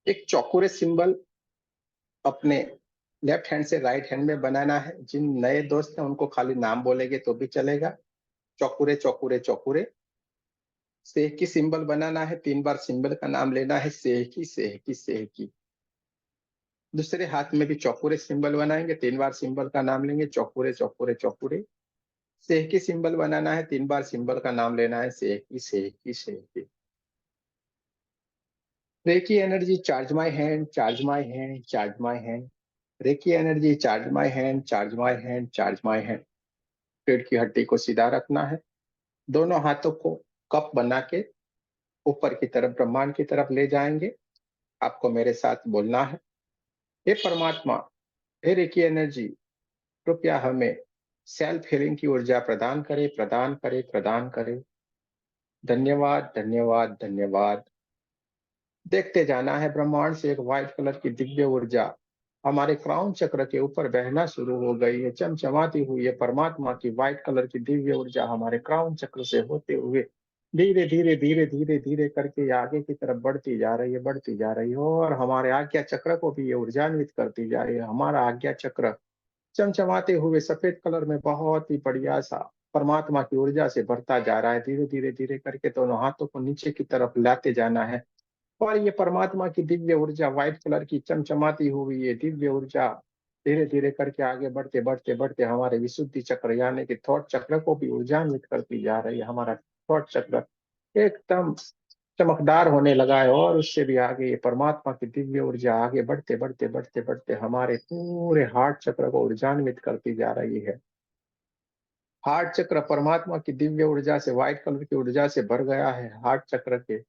एक चौकोरे सिंबल अपने left hand से राइट हैंड में बनाना है। जिन नए दोस्त हैं उनको खाली नाम बोलेंगे तो भी चलेगा। चौकुरे चौकुरे चौकुरे। सेह की सिंबल बनाना है, 3 बार सिंबल का नाम लेना है, सेह की सेह की सेह की। दूसरे हाथ में भी चौकुरे सिंबल बनाएंगे, 3 बार सिंबल का नाम लेंगे, चौकुरे चौकुरे चौकुरे। सेह की सिंबल बनाना है, 3 बार सिंबल का नाम लेना है, सेह की सेह की सेह की। Reiki energy charge my hand, charge my hand, charge my hand. Reiki energy charge my hand, charge my hand, charge my hand. पेट की हड्डी को सीधा रखना है। दोनों हाथों को कप बना के ऊपर की तरफ ब्रह्मांड की तरफ ले जाएंगे। आपको मेरे साथ बोलना है, हे परमात्मा, हे रेकी एनर्जी, कृपया हमें सेल्फ हीलिंग की ऊर्जा प्रदान करे, प्रदान करे, प्रदान करे। धन्यवाद, धन्यवाद, धन्यवाद। देखते जाना है, ब्रह्मांड से एक व्हाइट कलर की दिव्य ऊर्जा हमारे क्राउन चक्र के ऊपर बहना शुरू हो गई है। चमचमाती हुई है परमात्मा की व्हाइट कलर की दिव्य ऊर्जा हमारे क्राउन चक्र से होते हुए धीरे धीरे धीरे धीरे धीरे करके आगे की तरफ बढ़ती जा रही है, बढ़ती जा रही है, और हमारे आज्ञा चक्र को भी ये ऊर्जान्वित करती जा रही है। हमारा आज्ञा चक्र चमचमाते हुए सफेद कलर में बहुत ही बढ़िया सा परमात्मा की ऊर्जा से भरता जा रहा है। धीरे धीरे धीरे करके दोनों हाथों को नीचे की तरफ लाते जाना है, और ये परमात्मा की दिव्य ऊर्जा व्हाइट कलर की चमचमाती हुई ये दिव्य ऊर्जा धीरे धीरे करके आगे बढ़ते बढ़ते बढ़ते हमारे विशुद्धि चक्र यानी कि थॉट चक्र को भी ऊर्जान्वित करती जा रही है। हमारा थॉट चक्र एकदम चमकदार होने लगा है, और उससे भी आगे ये परमात्मा की दिव्य ऊर्जा आगे बढ़ते बढ़ते बढ़ते बढ़ते हमारे पूरे हार्ट चक्र को ऊर्जान्वित करती जा रही है। हार्ट चक्र परमात्मा की दिव्य ऊर्जा से व्हाइट कलर की ऊर्जा से भर गया है। हार्ट चक्र के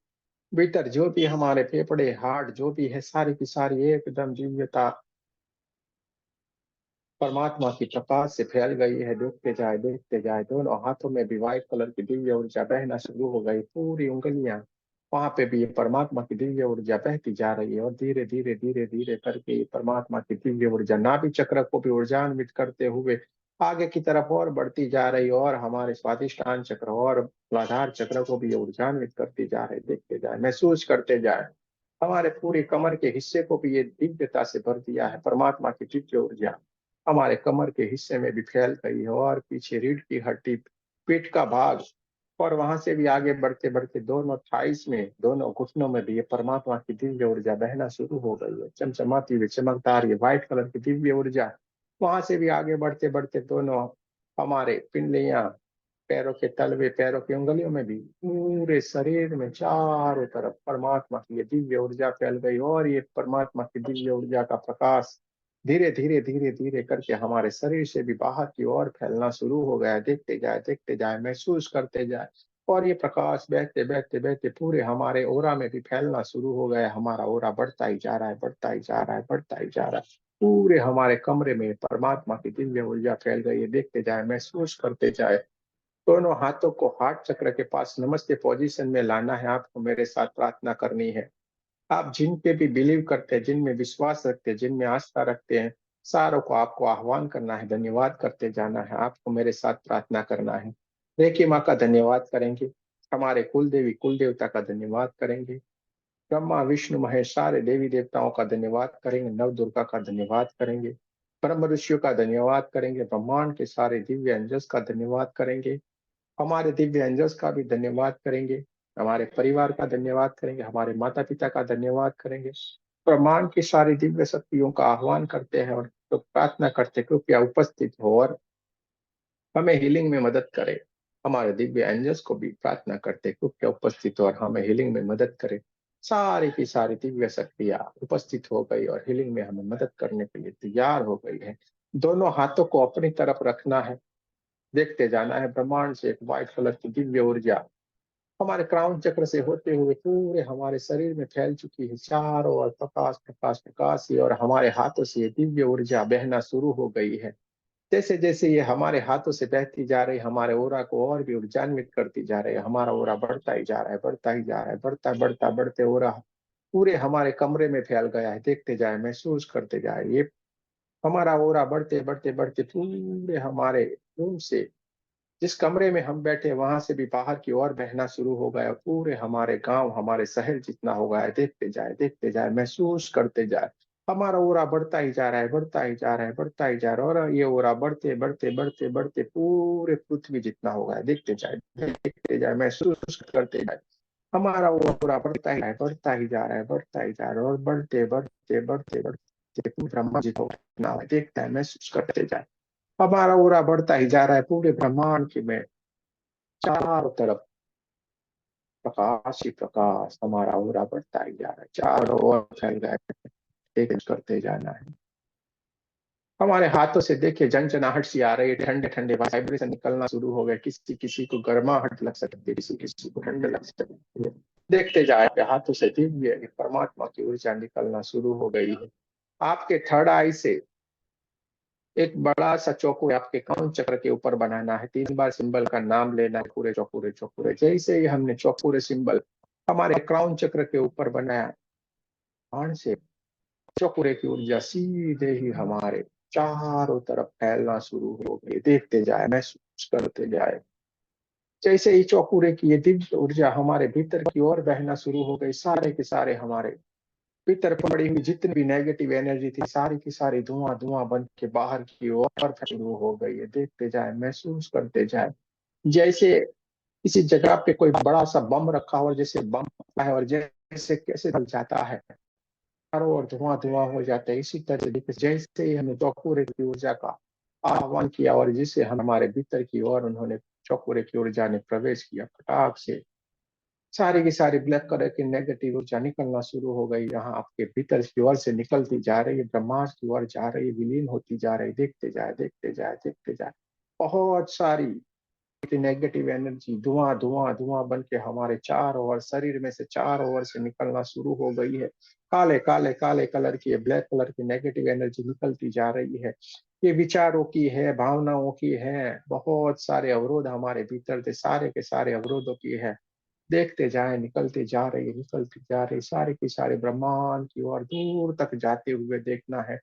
भीतर जो भी हमारे फेफड़े हार्ट जो भी है सारी की सारी एकदम दिव्यता परमात्मा की प्रकाश से फैल गई है। देखते जाए दोनों हाथों में भी व्हाइट कलर की दिव्य ऊर्जा बहना शुरू हो गई। पूरी उंगलियां वहां पे भी ये परमात्मा की दिव्य ऊर्जा बहती जा रही है, और धीरे धीरे धीरे धीरे करके ये परमात्मा की दिव्य ऊर्जा नाभि चक्र को भी ऊर्जान्वित करते हुए आगे की तरफ और बढ़ती जा रही है, और हमारे स्वादिष्टान चक्र और मूलाधार चक्र को भी ये ऊर्जान्वित करती जा रही है। देखते जाए, महसूस करते जाए, हमारे पूरे कमर के हिस्से को भी ये दिव्यता से भर दिया है। परमात्मा की दिव्य ऊर्जा हमारे कमर के हिस्से में भी फैल गई है, और पीछे रीढ़ की हड्डी, पीठ का भाग, और वहां से भी आगे बढ़ते बढ़ते दोनों थाइस में, दोनों घुटनों में भी ये परमात्मा की दिव्य ऊर्जा बहना शुरू हो गई है। चमचमाती हुई चमकदार ये व्हाइट कलर की दिव्य ऊर्जा वहां से भी आगे बढ़ते बढ़ते दोनों हमारे पिंडलियां, पैरों के तलवे, पैरों की उंगलियों में भी, पूरे शरीर में चारों तरफ परमात्मा की ये दिव्य ऊर्जा फैल गई, और ये परमात्मा की दिव्य ऊर्जा का प्रकाश धीरे धीरे धीरे धीरे करके हमारे शरीर से भी बाहर की ओर फैलना शुरू हो गया। देखते जाए, महसूस करते जाए, और ये प्रकाश बहते बहते बहते पूरे हमारे ओरा में भी फैलना शुरू हो गया। हमारा ओरा बढ़ता ही जा रहा है, बढ़ता ही जा रहा है, बढ़ता ही जा रहा है। पूरे हमारे कमरे में परमात्मा की दिव्य ऊर्जा फैल गई है। देखते जाए, महसूस करते जाए, दोनों हाथों को हार्ट चक्र के पास नमस्ते पोजीशन में लाना है। आपको मेरे साथ प्रार्थना करनी है। आप जिन पे भी बिलीव करते हैं, जिनमें विश्वास रखते हैं, जिनमें आस्था रखते हैं, सारों को आपको आह्वान करना है, धन्यवाद करते जाना है। आपको मेरे साथ प्रार्थना करना है। रेखी माँ का धन्यवाद करेंगे, हमारे कुल देवी कुल देवता का धन्यवाद करेंगे, ब्रह्मा विष्णु महेश सारे देवी देवताओं का धन्यवाद करेंगे, नव दुर्गा का धन्यवाद करेंगे, ब्रह्म ऋषियों का धन्यवाद करेंगे, ब्रह्मांड के सारे दिव्य अंजस का धन्यवाद करेंगे, हमारे दिव्य एंजल्स का भी धन्यवाद करेंगे, हमारे परिवार का धन्यवाद करेंगे, हमारे माता पिता का धन्यवाद करेंगे। ब्रह्मांड की सारी दिव्य शक्तियों का आह्वान करते हैं, और तो प्रार्थना करते कृपया उपस्थित हो और हमें हीलिंग में मदद करे। हमारे दिव्य एंजल्स को भी प्रार्थना करते कृपया उपस्थित हो और हमें हीलिंग में मदद करे। सारी की सारी दिव्य शक्तियां उपस्थित हो गई और हीलिंग में हमें मदद करने के लिए तैयार हो गई है। दोनों हाथों को अपनी तरफ रखना है। देखते जाना है, ब्रह्मांड से एक व्हाइट कलर की दिव्य ऊर्जा हमारे क्राउन चक्र से होते हुए पूरे हमारे शरीर में फैल चुकी है। चारों ओर प्रकाश प्रकाश प्रकाश ही, और हमारे हाथों से ये दिव्य ऊर्जा बहना शुरू हो गई है। जैसे जैसे ये हमारे हाथों से बहती जा रही, हमारे ओरा को और भी ऊर्जान्वित करती जा रही है। हमारा ओरा बढ़ता ही जा रहा है, बढ़ता ही जा रहा है, बढ़ता बढ़ता बढ़ते ओरा पूरे हमारे कमरे में फैल गया है। देखते जाए, महसूस करते जाए, ये हमारा ओरा बढ़ते बढ़ते बढ़ते पूरे हमारे रूम से जिस कमरे में हम बैठे वहां से भी बाहर की ओर बहना शुरू हो गया, पूरे हमारे गांव हमारे शहर जितना हो गया है, देखते जाए, महसूस करते जाए। हमारा ओरा बढ़ता ही जा रहा है, बढ़ता ही जा रहा है, बढ़ता ही जा रहा है, और ये ओरा बढ़ते बढ़ते बढ़ते बढ़ते पूरे पृथ्वी जितना हो गया है, देखते जाए, महसूस करते जाए। हमारा ओरा बढ़ता ही है, बढ़ता ही जा रहा है, बढ़ता ही जा रहा है, और बढ़ते बढ़ते बढ़ते बढ़ते पूरे ब्रह्मा जी को देखता है, महसूस करते जाए। हमारा ओरा बढ़ता ही जा रहा है, पूरे ब्रह्मांड की में चारों तरफ प्रकाश ही प्रकाश, हमारा ओरा बढ़ता ही जा रहा है, चारों ओर फैल गया है, एक करते जाना है। हमारे हाथों से देखिए जनजनाहट सी आ रही है, ठंडे ठंडे वाइब्रेशन निकलना शुरू हो गए, किसी किसी को गर्माहट लग सकती है, किसी किसी को ठंड लग सकती है। देखते जाए हाथों से दिव्य परमात्मा की ऊर्जा निकलना शुरू हो गई है। आपके थर्ड आई से एक बड़ा सा चौकोर आपके काउंट चक्र के ऊपर बनाना है, 3 बार सिंबल का नाम लेना है, पूरे चौकोरे चौकोरे। जैसे ही हमने चौकोरे सिंबल हमारे क्राउन चक्र के ऊपर बनाया, बाण से चौकोरे की ऊर्जा सीधे ही हमारे चारों तरफ फैलना शुरू हो गई। देखते जाए, महसूस करते जाए। जैसे ही चौकोरे की ये दिव्य ऊर्जा हमारे भीतर की ओर बहना शुरू हो गई, सारे के सारे हमारे भीतर पड़ी हुई जितनी भी नेगेटिव एनर्जी थी, सारी की सारी धुआं धुआं बन के बाहर की ओर शुरू हो गई है। देखते जाए, महसूस करते जाए। जैसे किसी जगह पे कोई बड़ा सा बम रखा हो, जैसे बम है और जैसे कैसे जल जाता है, चारों ओर धुआं धुआं हो जाता है, इसी तरह जैसे ही हमने चौकोरे की ऊर्जा का आह्वान किया और जिसे हमारे भीतर की ओर उन्होंने चौकोरे की ऊर्जा ने प्रवेश किया, फटाक से सारी की सारी ब्लैक कलर की नेगेटिव ऊर्जा निकलना शुरू हो गई। यहाँ आपके भीतर की ओर से निकलती जा रही है, ब्रह्मांड की ओर जा रही है, विलीन होती जा रही है। देखते जाए, देखते जाए, देखते जाए। बहुत सारी नेगेटिव एनर्जी धुआं धुआं धुआं बन के हमारे चारों ओर शरीर में से चारों ओर से निकलना शुरू हो गई है। काले काले काले कलर की, ब्लैक कलर की नेगेटिव एनर्जी निकलती जा रही है। ये विचारों की है, भावनाओं की है, बहुत सारे अवरोध हमारे भीतर थे, सारे के सारे अवरोधों की है। देखते जाए, निकलते जा रही है, निकलती जा रही, सारे की सारे ब्रह्मांड की ओर दूर तक जाते हुए देखना है।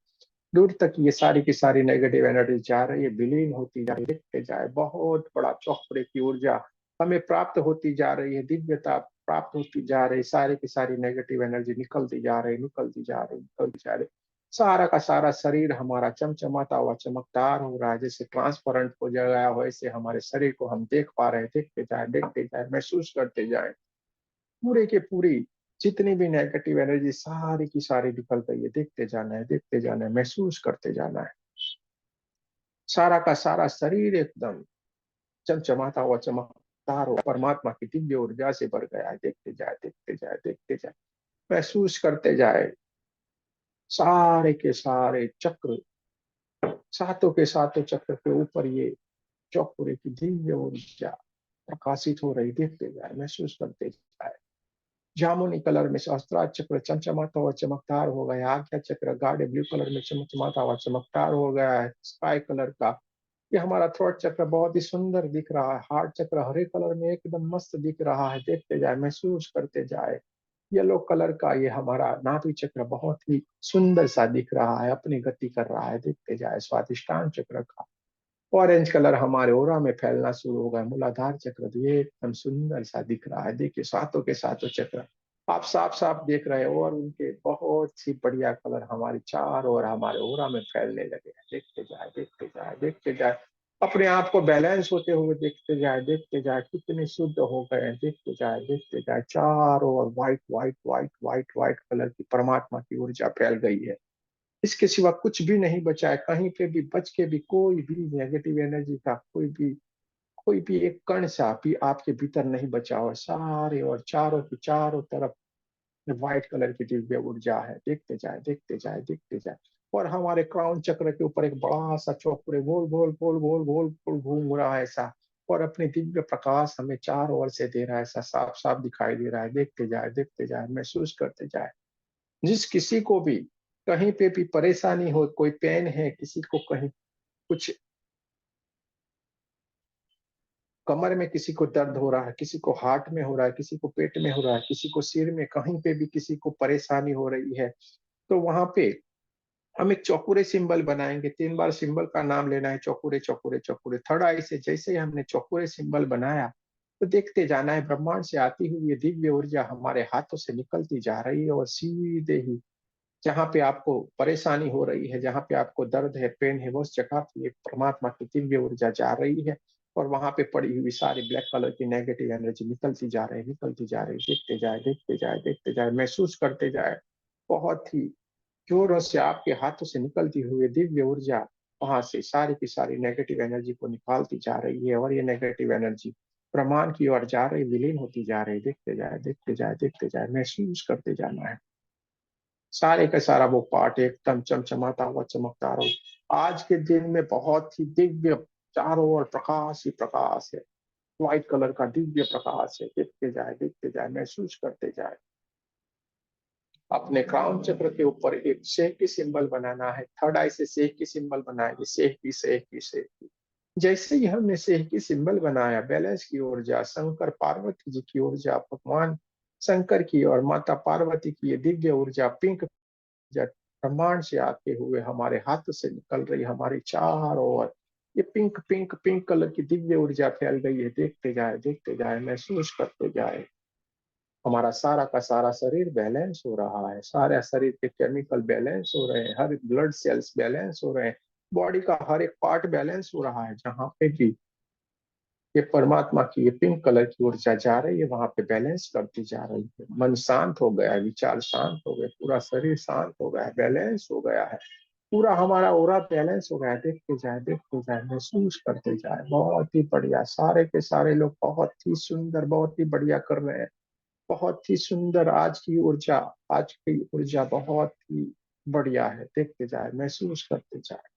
दूर तक ये सारी की सारी नेगेटिव एनर्जी जा रही है, विलीन होती जा रही है। देखते जाए, बहुत बड़ा चौपड़े की ऊर्जा हमें प्राप्त होती जा रही है, दिव्यता प्राप्त होती जा रही, सारी की सारी नेगेटिव एनर्जी निकलती जा रही, निकलती जा रही, निकलती जा रही। सारा का सारा शरीर हमारा चमचमाता हुआ चमकदार हो रहा है, जैसे ट्रांसपेरेंट हो गया हो, ऐसे हमारे शरीर को हम देख पा रहे हैं। देखते जाए, महसूस करते जाए। पूरे के पूरी जितनी भी नेगेटिव एनर्जी सारी की सारी निकल गई है। देखते जाना है, देखते जाना है, महसूस करते जाना है। सारा का सारा शरीर एकदम चमचमाता हुआ चमकदार हो, परमात्मा की दिव्य ऊर्जा से भर गया है। देखते जाए, देखते जाए, देखते जाए, महसूस करते जाए। सारे के सारे चक्र, सातों के सातों चक्र के ऊपर ये चौपुरे की दिव्य ऊर्जा प्रकाशित हो रही। देखते जाए, महसूस करते जाए। जामुनी कलर में सहस्त्रार चक्र चमचमाता हुआ चमकदार हो गया, आज्ञा चक्र गाढ़े ब्लू कलर में चमचमाता हुआ चमकदार हो गया है, स्काई कलर का। ये हमारा थ्रोट चक्र बहुत ही सुंदर दिख रहा है, हार्ट चक्र हरे कलर में एकदम मस्त दिख रहा है। देखते जाए, महसूस करते जाए। येलो कलर का ये हमारा नाभि चक्र बहुत ही सुंदर सा दिख रहा है, अपनी गति कर रहा है। देखते जाए, स्वादिष्टान चक्र का ऑरेंज कलर हमारे ओरा में फैलना शुरू हो गया, मूलाधार चक्र तो ये एकदम सुंदर सा दिख रहा है। देखिए, सातों के सातों चक्र आप साफ साफ देख रहे हो, और उनके बहुत ही बढ़िया कलर हमारे चारों ओर हमारे ओरा में फैलने लगे हैं। देखते जाए, देखते जाए, देखते जाए। अपने आप को बैलेंस होते हुए देखते जाए, देखते जाए, कितने शुद्ध हो गए हैं। देखते जाए, देखते जाए, चारों ओर white white white white white colour की परमात्मा की ऊर्जा फैल गई है। इसके सिवा कुछ भी नहीं बचा है, कहीं पे भी बच के भी कोई भी नेगेटिव एनर्जी का कोई भी एक कण सा भी आपके भीतर नहीं बचा हुआ। सारे और चारों की चारों तरफ व्हाइट कलर की दिव्य ऊर्जा है। देखते जाए, देखते जाए, देखते जाए। और हमारे क्राउन चक्र के ऊपर एक बड़ा सा चौकोर गोल गोल गोल गोल गोल गोल घूम रहा है ऐसा, और अपने दिव्य प्रकाश हमें चारों ओर से दे रहा है, ऐसा साफ साफ दिखाई दे रहा है। देखते जाए, देखते जाए, महसूस करते जाए। जिस किसी को भी कहीं पे भी परेशानी हो, कोई पेन है, किसी को कहीं कुछ कमर में किसी को दर्द हो रहा है, किसी को हार्ट में हो रहा है, किसी को पेट में हो रहा है, किसी को सिर में, कहीं पे भी किसी को परेशानी हो रही है, तो वहां पे हम एक चौकुरे सिंबल बनाएंगे, 3 बार सिंबल का नाम लेना है, चौकुरे चौकुरे चौकुरे। थर्ड आई से जैसे ही हमने चौकुरे सिंबल बनाया, तो देखते जाना है, ब्रह्मांड से आती हुई ये दिव्य ऊर्जा हमारे हाथों से निकलती जा रही है, और सीधे ही जहाँ पे आपको परेशानी हो रही है, जहाँ पे आपको दर्द है, पेन है, वो उस जगह पे एक परमात्मा की दिव्य ऊर्जा जा रही है, और वहां पे पड़ी हुई सारी ब्लैक कलर की नेगेटिव एनर्जी निकलती जा रही है, निकलती जा रही है। देखते जाए, देखते जाए, देखते जाए, महसूस करते जाए। बहुत ही जोरों से आपके हाथों से निकलती हुई दिव्य ऊर्जा वहां से सारी की सारी नेगेटिव एनर्जी को निकालती जा रही है, और ये नेगेटिव एनर्जी ब्रह्मांड की ओर जा रही, विलीन होती जा रही। देखते जाए, देखते जाए, देखते जाए, महसूस करते जाना है। सारे का सारा वो पार्ट एकदम चमचमाता हुआ, चमकता रहो। आज के दिन में बहुत ही दिव्य, चारों ओर प्रकाश ही प्रकाश है, व्हाइट कलर का दिव्य प्रकाश है। देखते जाए, देखते जाए, महसूस करते जाए। अपने क्राउन चक्र के ऊपर एक शेह की सिंबल बनाना है। थर्ड आई से शेह की सिंबल बनाएंगे, शेह की, शेह की, शेह की। जैसे ही हमने शेह की सिंबल बनाया, बैलेंस की ऊर्जा, शंकर पार्वती जी की ऊर्जा, भगवान शंकर की और माता पार्वती की ये दिव्य ऊर्जा, पिंक ऊर्जा ब्रह्मांड से आते हुए हमारे हाथ से निकल रही, हमारे चारों ओर ये पिंक पिंक पिंक कलर की दिव्य ऊर्जा फैल गई है। देखते जाए, देखते जाए, महसूस करते जाए। हमारा सारा का सारा शरीर बैलेंस हो रहा है, सारे शरीर के केमिकल बैलेंस हो रहे हैं, हर ब्लड सेल्स बैलेंस हो रहे हैं, बॉडी का हर एक पार्ट बैलेंस हो रहा है। जहां पे भी ये परमात्मा की ये पिंक कलर की ऊर्जा जा रही है, वहां पे बैलेंस करती जा रही है। मन शांत हो गया है, विचार शांत हो गए, पूरा शरीर शांत हो गया है, बैलेंस हो गया है, पूरा हमारा ओरा बैलेंस हो गया है। देखते जाए, देखते जाए, महसूस करते जाए। बहुत ही बढ़िया, सारे के सारे लोग बहुत ही सुंदर, बहुत ही बढ़िया कर रहे हैं। बहुत ही सुंदर आज की ऊर्जा, आज की ऊर्जा बहुत ही बढ़िया है। देखते जाए, महसूस करते जाए।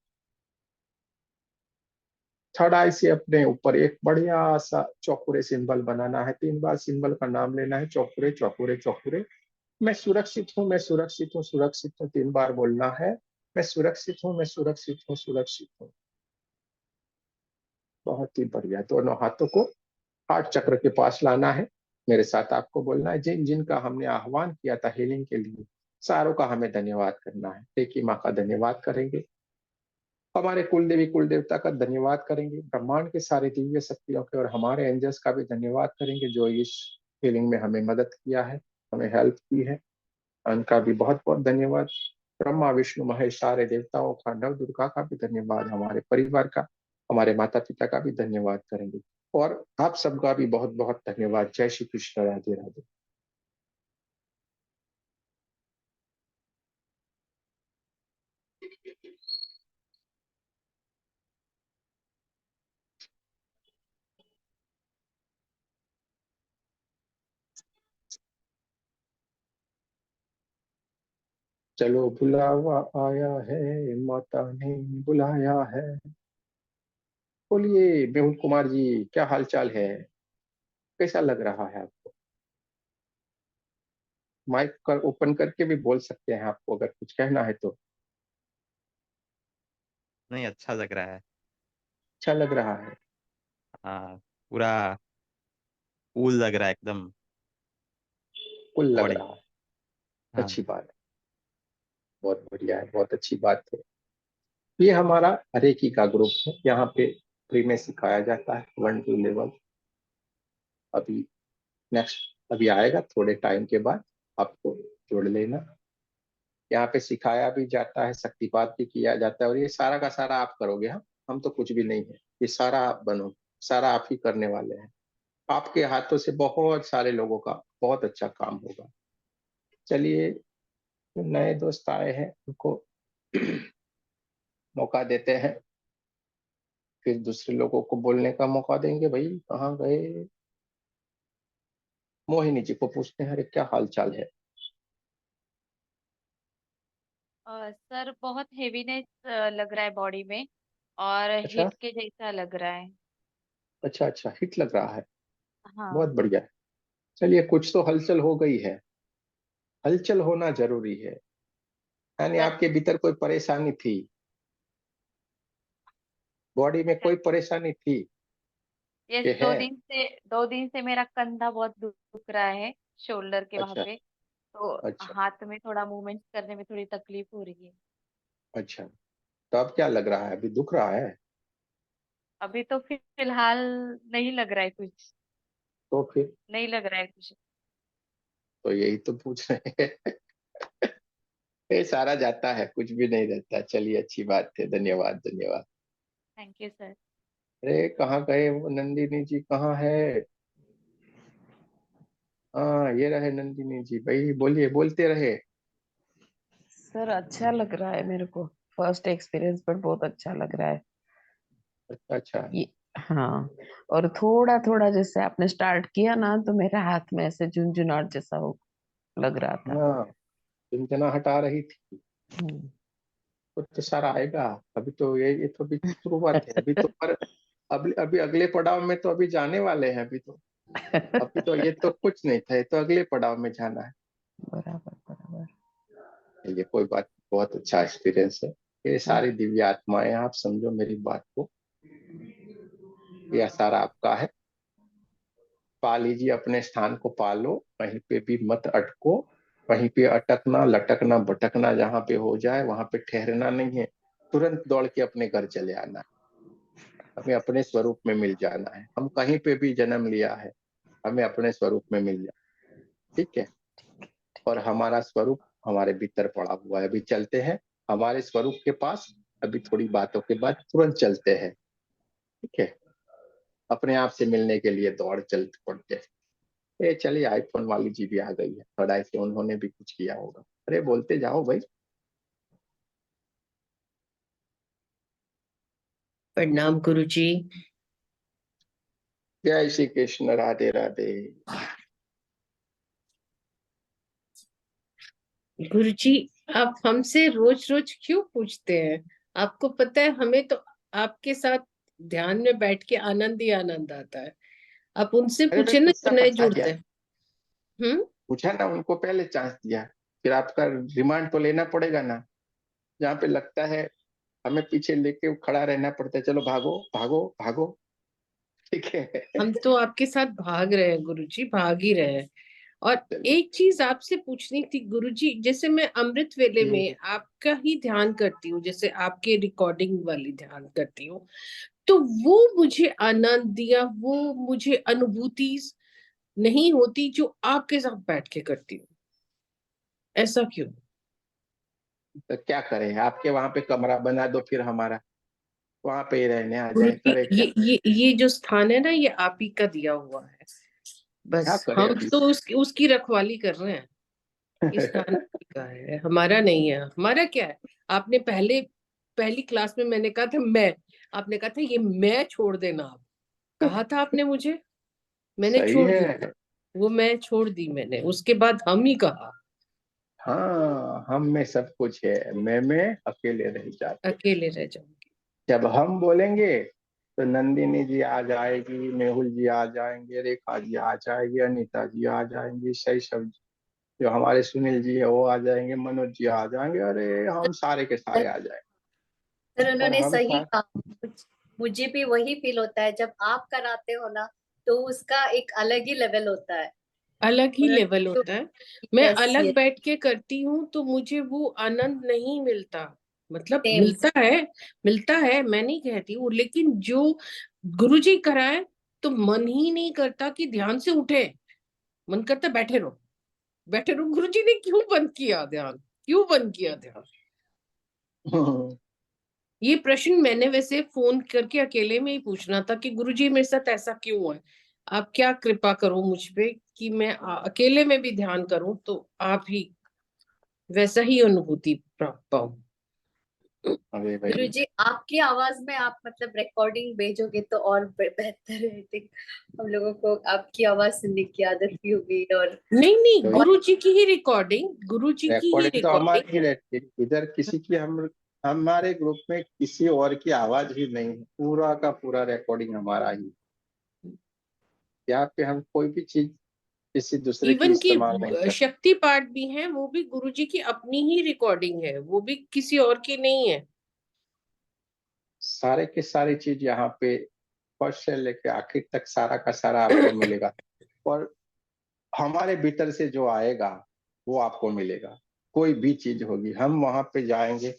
थर्ड आई से अपने ऊपर एक बढ़िया सा चौकुरे सिंबल बनाना है, 3 बार सिंबल का नाम लेना है, चौकुरे चौकुरे चौकुरे। मैं सुरक्षित हूँ, मैं सुरक्षित हूँ, सुरक्षित हूँ, 3 बार बोलना है। मैं सुरक्षित हूँ, मैं सुरक्षित हूँ, सुरक्षित हूँ। बहुत ही बढ़िया। दोनों हाथों को हार्ट चक्र के पास लाना है। मेरे साथ आपको बोलना है, जिन जिनका हमने आह्वान किया था हीलिंग के लिए, सारों का हमें धन्यवाद करना है। देखिए, माँ का धन्यवाद करेंगे, हमारे कुल देवी कुल देवता का धन्यवाद करेंगे, ब्रह्मांड के सारे दिव्य शक्तियों के और हमारे एंजल्स का भी धन्यवाद करेंगे, जो इस हीलिंग में हमें मदद किया है, हमें हेल्प की है। उनका भी बहुत बहुत धन्यवाद। ब्रह्मा विष्णु महेश सारे देवताओं का, नव दुर्गा का भी धन्यवाद, हमारे परिवार का, हमारे माता पिता का भी धन्यवाद करेंगे। और आप सबका भी बहुत बहुत धन्यवाद। जय श्री कृष्ण, राधे राधे। चलो बुलावा आया है, माता ने बुलाया है। बोलिए मेहुल कुमार जी, क्या हाल चाल है? कैसा लग रहा है आपको? माइक कर ओपन करके भी बोल सकते हैं, आपको अगर कुछ कहना है तो। नहीं, अच्छा लग रहा है। अच्छा लग रहा है? हाँ, पूरा कूल लग रहा है एकदम। कुल लग बॉडी। रहा है। हाँ। अच्छी बात है, बहुत बढ़िया है, बहुत अच्छी बात है। ये हमारा रेकी का ग्रुप है, यहाँ पे फ्री में सिखाया जाता है 1 2 लेवल। अभी नेक्स्ट अभी आएगा थोड़े टाइम के बाद, आपको जोड़ लेना। यहाँ पे सिखाया भी जाता है, शक्तिपात भी किया जाता है, और ये सारा का सारा आप करोगे। हम तो कुछ भी नहीं है, ये सारा आप बनो, सारा आप ही करने वाले हैं। आपके हाथों से बहुत सारे लोगों का बहुत अच्छा काम होगा। चलिए, जो नए दोस्त आए हैं उनको मौका देते हैं, फिर दूसरे लोगों को बोलने का मौका देंगे। भाई कहाँ गए? मोहिनी जी को पूछते हैं, अरे क्या हाल चाल है? सर बहुत हेवीनेस लग रहा है बॉडी में, और अच्छा, हिट के जैसा लग रहा है। अच्छा, अच्छा, हिट लग रहा है। बहुत हाँ। बढ़िया। चलिए, कुछ तो हलचल हो गई है। हलचल होना जरूरी है। यानी सर, आपके भीतर कोई परेशानी थी, बॉडी में कोई परेशानी थी ये कि दो है? दिन से 2 दिन से मेरा कंधा बहुत दुख रहा है, शोल्डर के वहां अच्छा, पे। तो अच्छा, हाथ में थोड़ा मूवमेंट करने में थोड़ी तकलीफ हो रही है। अच्छा, तो अब क्या लग रहा है, अभी दुख रहा है? अभी तो फिलहाल नहीं लग रहा है कुछ। तो फिर नहीं लग रहा है कुछ। तो यही तो पूछ रहे हैं। ये सारा जाता है, कुछ भी नहीं रहता। चलिए, अच्छी बात है, धन्यवाद धन्यवाद। Thank you sir. अरे कहाँ गए वो नंदिनी जी, कहाँ है? हाँ, ये रहे नंदिनी जी, भाई बोलिए, बोलते रहे। सर अच्छा लग रहा है मेरे को। फर्स्ट एक्सपीरियंस पर बहुत अच्छा लग रहा है अच्छा अच्छा। ये। हाँ, और थोड़ा थोड़ा जैसे आपने स्टार्ट किया ना तो मेरे हाथ में ऐसे झुनझुनाहट जैसा हो लग रहा था। हाँ, चिंतना हटा रही थी। हम्म। कुछ तो सारा आएगा। अभी तो ये तो अभी शुरुआत है, अभी तो पर अभी अभी अगले पड़ाव में तो अभी जाने वाले हैं अभी तो। अभी तो ये तो कुछ नहीं था, ये तो अगले पड़ाव में जाना है। बराबर बराबर। ये कोई बात, बहुत अच्छा एक्सपीरियंस है। ये सारी दिव्य आत्माएं, आप समझो मेरी बात को, यह सारा आपका है। पा लीजिए, अपने स्थान को पालो, कहीं पे भी मत अटको। कहीं पे अटकना लटकना भटकना जहाँ पे हो जाए वहां पे ठहरना नहीं है। तुरंत दौड़ के अपने घर चले आना है। हमें अपने स्वरूप में मिल जाना है। हम कहीं पे भी जन्म लिया है, हमें अपने स्वरूप में मिल जाए। ठीक है। और हमारा स्वरूप हमारे भीतर पड़ा हुआ है। अभी चलते हैं हमारे स्वरूप के पास। अभी थोड़ी बातों के बाद तुरंत चलते हैं। ठीक है। अपने आप से मिलने के लिए दौड़ चल पड़ते हैं। ये चलिए, आईफोन वाली जी भी आ गई है, थोड़ा से उन्होंने भी कुछ किया होगा। अरे बोलते जाओ भाई। प्रणाम गुरुजी। जय श्री कृष्ण, राधे राधे। गुरुजी, आप हमसे रोज रोज क्यों पूछते हैं? आपको पता है हमें तो आपके साथ ध्यान में बैठ के आनंद ही आनंद आता है। आप उनसे अरे मैं पूछे ना पूछना जो नए पड़ता जुड़ते क्या? हैं। हम्म। पूछा ना, उनको पहले चांस दिया। फिर आपका रिमांड तो लेना पड़ेगा ना। जहाँ पे लगता है हमें पीछे लेके खड़ा रहना पड़ता है, चलो भागो भागो भागो। ठीक है। हम तो आपके साथ भाग रहे हैं गुरुजी, भाग ही रहे हैं। और एक चीज आपसे पूछनी थी गुरुजी, जैसे मैं अमृत वेले में आपका ही ध्यान करती हूँ, जैसे आपके रिकॉर्डिंग वाली ध्यान करती हूँ, तो वो मुझे आनंद दिया, वो मुझे अनुभूति नहीं होती जो आपके साथ बैठ के करती हूँ। ऐसा क्यों? तो क्या करें, आपके वहां पे कमरा बना दो फिर हमारा, वहां पे ही रहने आ गुरु जाए, जी, करे क्या? ये जो स्थान है ना, ये आप ही का दिया हुआ है। क्या बस करें हम अभी। तो उसकी रखवाली कर रहे हैं। इस स्थान आप ही का है, हमारा नहीं है। हमारा क्या है? आपने पहली क्लास में मैंने कहा था मैं, आपने कहा था ये मैं छोड़ देना। आप कहा था आपने मुझे, मैंने सही छोड़ दी। है। वो मैं छोड़ दी मैंने, उसके बाद हम ही कहा। हाँ, हम में सब कुछ है, मैं अकेले रह जाते। अकेले रह जाऊंगी। जब हम बोलेंगे तो नंदिनी जी आ जाएगी, मेहुल जी आ जाएंगे, रेखा जी आ जाएगी, अनीता जी आ जाएंगी, सही सब जो हमारे सुनील जी है वो आ जाएंगे, मनोज जी आ जाएंगे, अरे हम सारे के सारे आ जाएंगे। सर और उन्होंने हम सही सारे कहा। मुझे भी वही फील होता है जब आप कराते हो ना, तो उसका एक अलग ही लेवल होता है। अलग ही उन्होंने लेवल जो होता है। मैं अलग कैसी बैठ के करती हूँ तो मुझे वो आनंद नहीं मिलता। मतलब सेम। मिलता है, मैं नहीं कहती हूँ, लेकिन जो गुरुजी कराए तो मन ही नहीं करता कि ध्यान से उठे। मन करता बैठे रहो, बैठे रहो। गुरुजी ने क्यों बंद किया ध्यान? क्यों बंद किया ध्यान? ये प्रश्न मैंने वैसे फोन करके अकेले में ही पूछना था कि गुरुजी मेरे साथ ऐसा क्यों है। आप क्या कृपा करो मुझ पे कि मैं अकेले में भी ध्यान करूं तो आप ही वैसा ही अनुभूति प्राप्त पाऊं। अरे गुरु भाई, जी, आपकी आवाज में आप मतलब रिकॉर्डिंग भेजोगे तो और बेहतर है। I think हम लोगों को आपकी आवाज सुनने की आदत भी होगी। और नहीं नहीं, तो और गुरुजी की ही रिकॉर्डिंग, गुरुजी की ही रिकॉर्डिंग तो रिकॉर्डिंग। हमारी ही रहती है इधर, किसी की हम हमारे ग्रुप में किसी और की आवाज ही नहीं है, पूरा का पूरा रिकॉर्डिंग हमारा ही। यहाँ पे हम कोई भी चीज किसी दूसरे की इवन की इस्तेमाल नहीं करते। शक्ति पाठ भी है, वो भी गुरुजी की अपनी ही रिकॉर्डिंग है, वो भी किसी और की नहीं है। सारे की सारी चीज यहाँ पे फर्स्ट से लेके आखिर तक सारा का सारा आपको मिलेगा। और हमारे भीतर से जो आएगा वो आपको मिलेगा। कोई भी चीज होगी, हम वहां पे जाएंगे,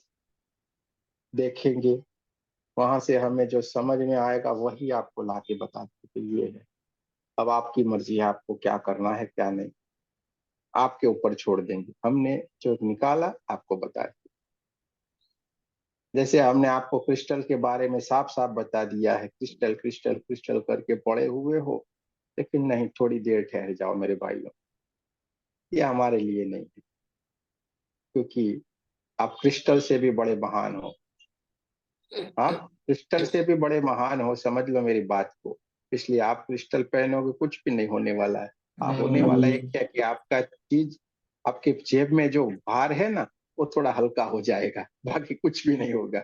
देखेंगे, वहां से हमें जो समझ में आएगा वही आपको लाके बताते कि ये है। अब आपकी मर्जी है, आपको क्या करना है क्या नहीं, आपके ऊपर छोड़ देंगे। हमने जो निकाला आपको बता दिया। जैसे हमने आपको क्रिस्टल के बारे में साफ साफ बता दिया है, क्रिस्टल क्रिस्टल क्रिस्टल करके पड़े हुए हो, लेकिन नहीं, थोड़ी देर ठहर जाओ मेरे भाइयों, ये हमारे लिए नहीं है, क्योंकि आप क्रिस्टल से भी बड़े महान हो। आप क्रिस्टल से भी बड़े महान हो, समझ लो मेरी बात को। इसलिए आप क्रिस्टल पहनोगे, कुछ भी नहीं होने वाला है। आप होने वाला एक क्या कि आपका चीज, आपके जेब में जो भार है ना, वो थोड़ा हल्का हो जाएगा, बाकी कुछ भी नहीं होगा।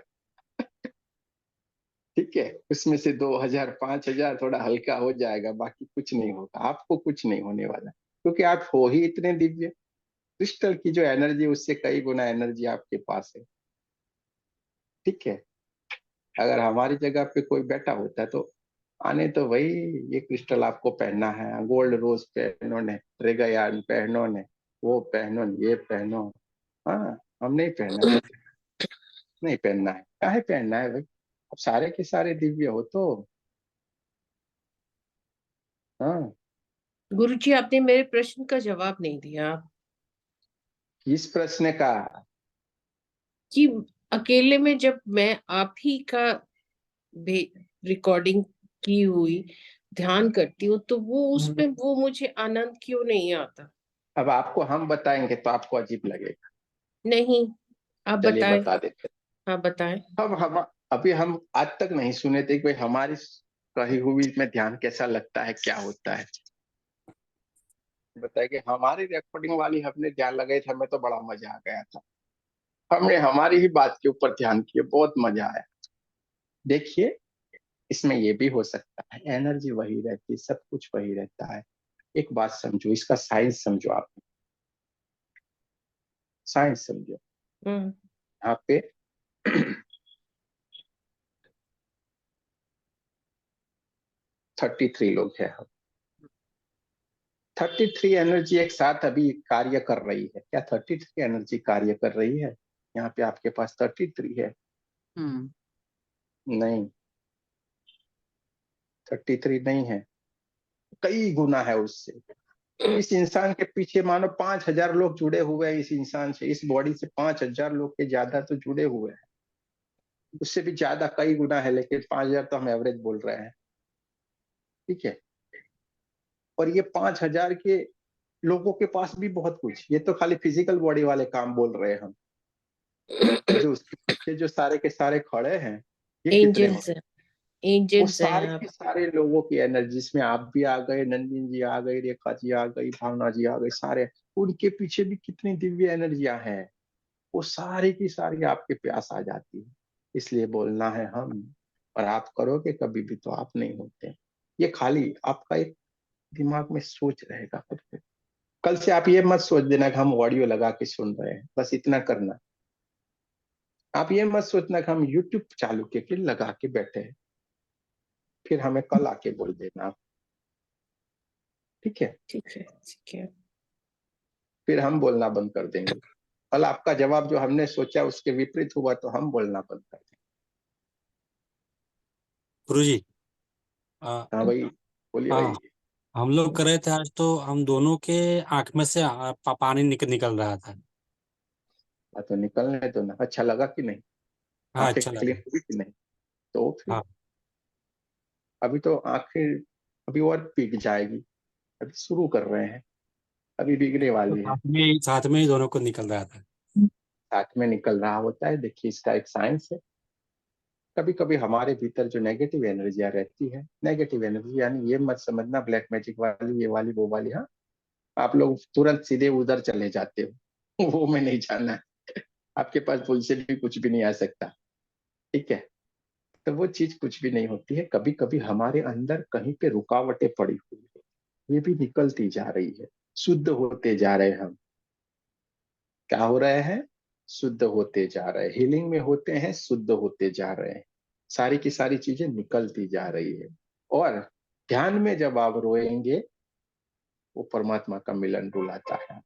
ठीक है, उसमें से 2,000 5,000 थोड़ा हल्का हो जाएगा, बाकी कुछ नहीं होगा, आपको कुछ नहीं होने वाला, क्योंकि आप हो ही इतने दिव्य। क्रिस्टल की जो एनर्जी, उससे कई गुना एनर्जी आपके पास है। ठीक है, अगर हमारी जगह पे कोई बैठा होता तो आने तो भाई, ये क्रिस्टल आपको पहनना है, गोल्ड रोज पहनो ने, ट्रेगयान पहनो ने, वो पहनो ने, ये पहनो। हाँ, हम नहीं पहनना चाहते, नहीं पहनना है, काहे पहनना है भाई, अब सारे के सारे दिव्य हो तो। हाँ, गुरुजी आपने मेरे प्रश्न का जवाब नहीं दिया इस प्रश्न का कि अकेले में जब मैं आप ही का रिकॉर्डिंग की हुई ध्यान करती हूँ तो वो उसमें वो मुझे आनंद क्यों नहीं आता? अब आपको हम बताएंगे तो आपको अजीब लगेगा। नहीं, आप चलिए बताएं। बता देते हाँ बताएं। हम अभी हम आज तक नहीं सुने थे कि भाई हमारी कही हुई में ध्यान कैसा लगता है, क्या होता है। बताया कि हमारी रिकॉर्डिंग वाली हमने ध्यान लगाई थी, हमें तो बड़ा मजा आ गया था, हमने हमारी ही बात के ऊपर ध्यान किया, बहुत मजा आया। देखिए, इसमें ये भी हो सकता है, एनर्जी वही रहती है, सब कुछ वही रहता है। एक बात समझो, इसका साइंस समझो, आप साइंस समझो। हम्म। यहाँ पे 33 लोग हैं हम, 33 एनर्जी एक साथ अभी कार्य कर रही है। क्या 33 एनर्जी कार्य कर रही है? यहाँ पे आपके पास 33 है? नहीं, 33 नहीं है, कई गुना है उससे। इस इंसान के पीछे मानो 5,000 लोग जुड़े हुए हैं, इस इंसान से, इस बॉडी से 5,000 लोग के ज्यादा तो जुड़े हुए हैं, उससे भी ज्यादा कई गुना है, लेकिन 5,000 तो हम एवरेज बोल रहे हैं। ठीक है, और ये 5,000 के लोगों के पास भी बहुत कुछ, ये तो खाली फिजिकल बॉडी वाले काम बोल रहे हैं हम, जो उसके पीछे जो सारे के सारे खड़े हैं, ये कितने हो? एंजल्स है, वो एंजल्स सारे हैं आप। के सारे लोगों की एनर्जी, जिसमें आप भी आ गए, नंदिनी जी आ गई, रेखा जी आ गई, भावना जी आ गई, सारे, उनके पीछे भी कितनी दिव्य एनर्जियां हैं, वो सारी की सारी आपके प्यास आ जाती है। इसलिए बोलना है हम, और आप करोगे कभी भी तो आप नहीं होते। ये खाली आपका एक दिमाग में सोच रहेगा खुद पे। कल से आप ये मत सोच देना कि हम ऑडियो लगा के सुन रहे हैं, बस इतना करना। आप ये मत सोचना कि हम यूट्यूब चालू के फिर लगा के बैठे हैं, फिर हमें कल आके बोल देना आप। ठीक है, ठीक है, ठीक है। फिर हम बोलना बंद कर देंगे। कल आपका जवाब जो हमने सोचा उसके विपरीत हुआ तो हम बोलना बंद कर देंगे। गुरुजी हाँ भाई, बोलिए हाँ, भाई। हम लोग कर रहे थे आज तो हम दोनों के आंख में से पानी निकल रहा था। हाँ, तो निकलने दो ना, अच्छा लगा कि नहीं? हाँ, आंखें अच्छा क्लीन लगा। हुई कि नहीं? तो फिर हाँ, अभी तो आंखें अभी और पीक जाएगी, अभी शुरू कर रहे हैं, अभी भीगने तो वाली है। साथ में ही दोनों को निकल रहा था। साथ में निकल रहा होता है। देखिए, इसका एक साइंस है। कभी कभी हमारे भीतर जो नेगेटिव एनर्जियां रहती है, नेगेटिव एनर्जी यानी ये मत समझना ब्लैक मैजिक वाली, ये वाली वो वाली, हाँ, आप लोग तुरंत सीधे उधर चले जाते हो वो मैं नहीं जानना, आपके पास भूल से भी कुछ भी नहीं आ सकता। ठीक है, तो वो चीज कुछ भी नहीं होती है। कभी कभी हमारे अंदर कहीं पे रुकावटें पड़ी हुई है, ये भी निकलती जा रही है, शुद्ध होते जा रहे हैं हम। क्या हो रहे हैं? शुद्ध होते जा रहे हैं, हीलिंग में होते हैं, शुद्ध होते जा रहे हैं, सारी की सारी चीजें निकलती जा रही है। और ध्यान में जब आप रोएंगे, वो परमात्मा का मिलन रुलाता है,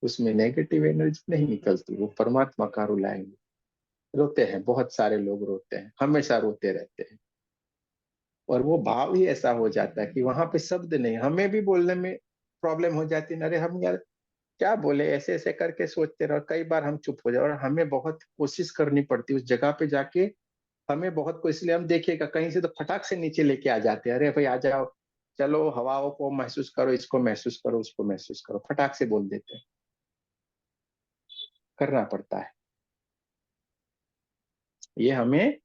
उसमें नेगेटिव एनर्जी नहीं निकलती, वो परमात्मा का रुलाएंगे। रोते हैं, बहुत सारे लोग रोते हैं, हमेशा रोते रहते हैं। और वो भाव ही ऐसा हो जाता है कि वहां पे शब्द नहीं, हमें भी बोलने में प्रॉब्लम हो जाती है। अरे हम यार क्या बोले, ऐसे ऐसे करके सोचते रहो, कई बार हम चुप हो जाए। और हमें बहुत कोशिश करनी पड़ती है उस जगह पे जाके, हमें बहुत को, इसलिए हम देखिएगा कहीं से तो फटाक से नीचे लेके आ जाते हैं, अरे भाई आ जाओ, चलो हवाओं को महसूस करो, इसको महसूस करो, उसको महसूस करो, फटाक से बोल देते हैं। करना पड़ता है ये हमें